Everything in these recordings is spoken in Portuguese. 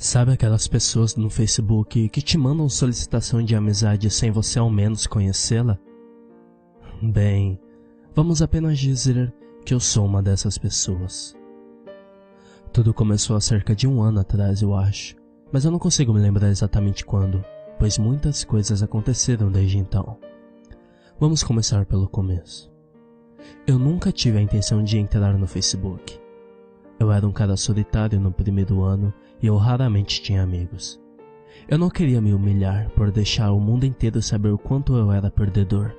Sabe aquelas pessoas no Facebook que te mandam solicitação de amizade sem você ao menos conhecê-la? Bem, vamos apenas dizer que eu sou uma dessas pessoas. Tudo começou há cerca de 1 ano atrás, eu acho, mas eu não consigo me lembrar exatamente quando, pois muitas coisas aconteceram desde então. Vamos começar pelo começo. Eu nunca tive a intenção de entrar no Facebook. Eu era um cara solitário no primeiro ano e eu raramente tinha amigos. Eu não queria me humilhar por deixar o mundo inteiro saber o quanto eu era perdedor,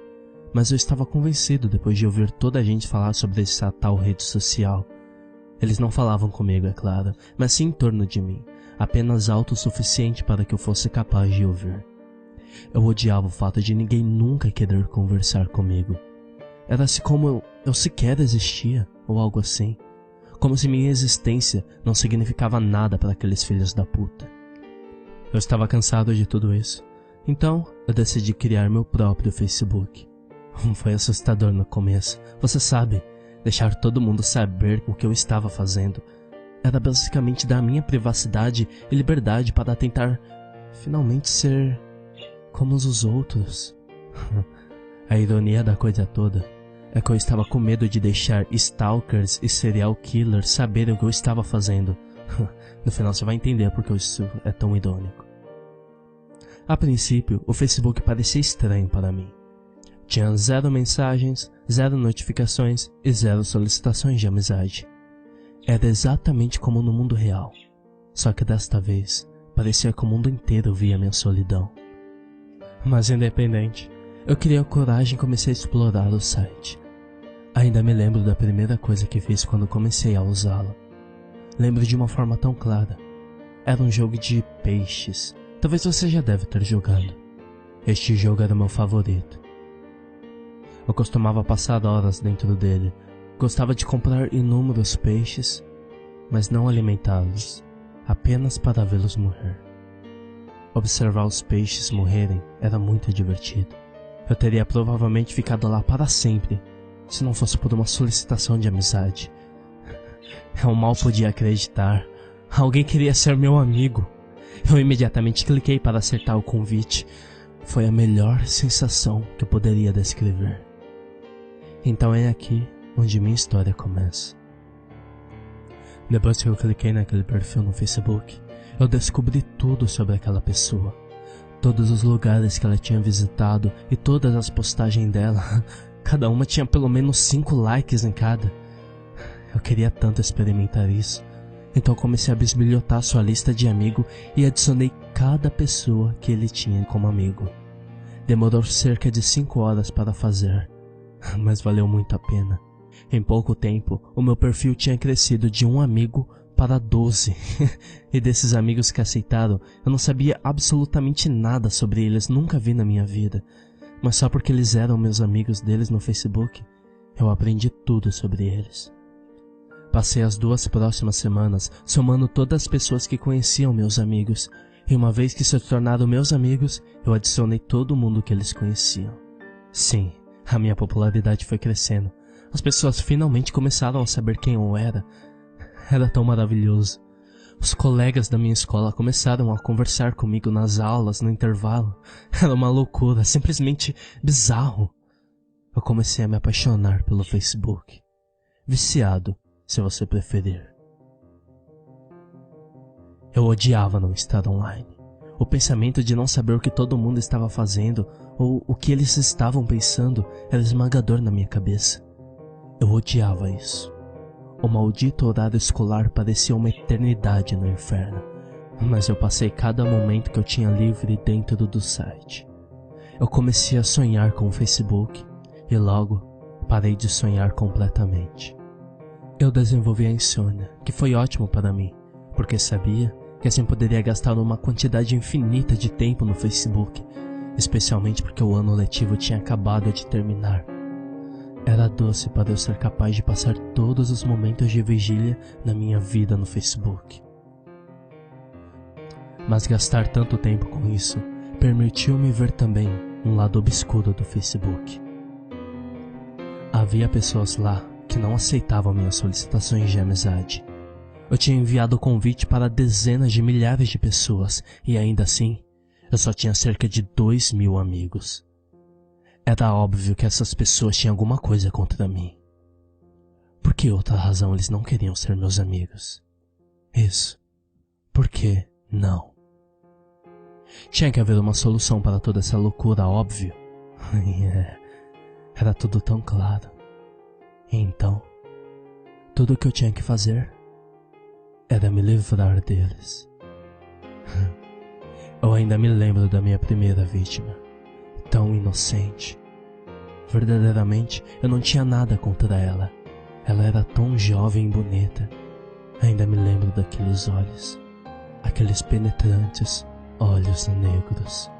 mas eu estava convencido depois de ouvir toda a gente falar sobre essa tal rede social. Eles não falavam comigo, é claro, mas sim em torno de mim, apenas alto o suficiente para que eu fosse capaz de ouvir. Eu odiava o fato de ninguém nunca querer conversar comigo. Era-se como eu sequer existia, ou algo assim. Como se minha existência não significava nada para aqueles filhos da puta. Eu estava cansado de tudo isso, então eu decidi criar meu próprio Facebook. Foi assustador no começo, você sabe, deixar todo mundo saber o que eu estava fazendo. Era basicamente dar minha privacidade e liberdade para tentar finalmente ser como os outros. A ironia da coisa toda é que eu estava com medo de deixar stalkers e serial killers saberem o que eu estava fazendo. No final você vai entender porque isso é tão irônico. A princípio, o Facebook parecia estranho para mim. Tinha 0 mensagens, 0 notificações e 0 solicitações de amizade. Era exatamente como no mundo real. Só que desta vez, parecia que o mundo inteiro via minha solidão. Mas independente, eu criei a coragem e comecei a explorar o site. Ainda me lembro da primeira coisa que fiz quando comecei a usá-lo. Lembro de uma forma tão clara. Era um jogo de peixes. Talvez você já deve ter jogado. Este jogo era meu favorito. Eu costumava passar horas dentro dele. Gostava de comprar inúmeros peixes, mas não alimentá-los, apenas para vê-los morrer. Observar os peixes morrerem era muito divertido. Eu teria provavelmente ficado lá para sempre, se não fosse por uma solicitação de amizade. Eu mal podia acreditar. Alguém queria ser meu amigo. Eu imediatamente cliquei para acertar o convite. Foi a melhor sensação que eu poderia descrever. Então é aqui onde minha história começa. Depois que eu cliquei naquele perfil no Facebook, eu descobri tudo sobre aquela pessoa. Todos os lugares que ela tinha visitado e todas as postagens dela. Cada uma tinha pelo menos 5 likes em cada. Eu queria tanto experimentar isso. Então comecei a bisbilhotar sua lista de amigo e adicionei cada pessoa que ele tinha como amigo. Demorou cerca de 5 horas para fazer, mas valeu muito a pena. Em pouco tempo, o meu perfil tinha crescido de 1 amigo para 12. E desses amigos que aceitaram, eu não sabia absolutamente nada sobre eles, nunca vi na minha vida. Mas só porque eles eram meus amigos deles no Facebook, eu aprendi tudo sobre eles. Passei as 2 próximas semanas somando todas as pessoas que conheciam meus amigos, e uma vez que se tornaram meus amigos, eu adicionei todo mundo que eles conheciam. Sim, a minha popularidade foi crescendo. As pessoas finalmente começaram a saber quem eu era. Era tão maravilhoso. Os colegas da minha escola começaram a conversar comigo nas aulas, no intervalo. Era uma loucura, simplesmente bizarro. Eu comecei a me apaixonar pelo Facebook. Viciado, se você preferir. Eu odiava não estar online. O pensamento de não saber o que todo mundo estava fazendo ou o que eles estavam pensando era esmagador na minha cabeça. Eu odiava isso. O maldito horário escolar parecia uma eternidade no inferno, mas eu passei cada momento que eu tinha livre dentro do site. Eu comecei a sonhar com o Facebook e logo parei de sonhar completamente. Eu desenvolvi a insônia, que foi ótimo para mim, porque sabia que assim poderia gastar uma quantidade infinita de tempo no Facebook, especialmente porque o ano letivo tinha acabado de terminar. Era doce para eu ser capaz de passar todos os momentos de vigília na minha vida no Facebook. Mas gastar tanto tempo com isso permitiu-me ver também um lado obscuro do Facebook. Havia pessoas lá que não aceitavam minhas solicitações de amizade. Eu tinha enviado o convite para dezenas de milhares de pessoas e ainda assim, eu só tinha cerca de 2.000 amigos. Era óbvio que essas pessoas tinham alguma coisa contra mim. Por que outra razão eles não queriam ser meus amigos? Isso. Por que não? Tinha que haver uma solução para toda essa loucura, óbvio. Era tudo tão claro. Então, tudo o que eu tinha que fazer era me livrar deles. Eu ainda me lembro da minha primeira vítima. Tão inocente. Verdadeiramente, eu não tinha nada contra ela. Ela era tão jovem e bonita. Ainda me lembro daqueles olhos. Aqueles penetrantes olhos negros.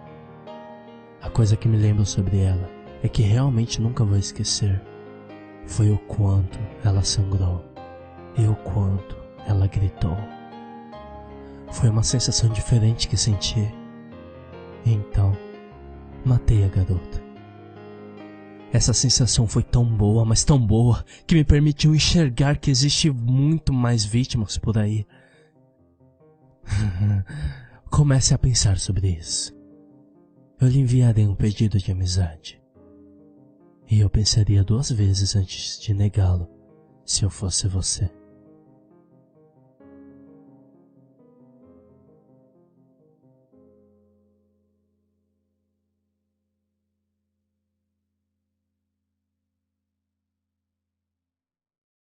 A coisa que me lembro sobre ela é que realmente nunca vou esquecer foi o quanto ela sangrou e o quanto ela gritou. Foi uma sensação diferente que senti. Então, matei a garota. Essa sensação foi tão boa, mas tão boa, que me permitiu enxergar que existe muito mais vítimas por aí. Comece a pensar sobre isso. Eu lhe enviarei um pedido de amizade. E eu pensaria 2 vezes antes de negá-lo, se eu fosse você.